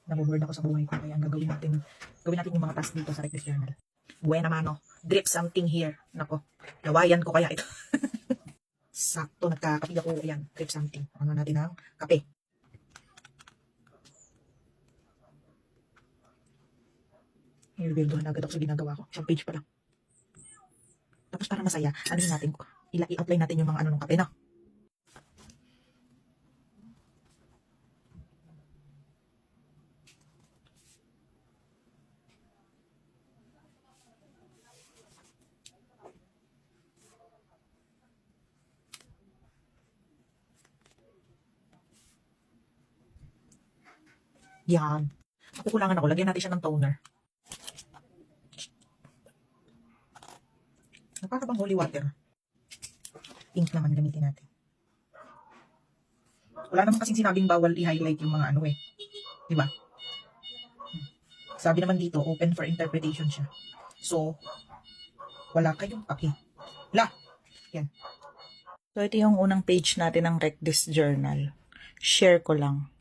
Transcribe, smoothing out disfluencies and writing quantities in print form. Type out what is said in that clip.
Nabuboard ako sa buhay ko. Kaya ang gagawin natin yung mga task dito sa Reckless Journal. Buena mano. Drip something here. Nako. Lawayan ko kaya ito. Sakto. Nagkakape ako. Ayan. Drip something. Ano natin ang kape. I-reveal na agad ako sa ginagawa ko. Isang page pa lang. Tapos para masaya, ano natin, i-apply natin yung mga ano ng kape, no? Yan. Kukulangan ako. Lagyan natin siya ng toner. Para bang holy water. Pink naman gamitin natin. Wala naman kasing sinabing bawal i-highlight yung mga ano eh. Diba? Sabi naman dito, open for interpretation siya. So, wala kayong paki. Yan. So, ito yung unang page natin ng Reckless Journal. Share ko lang.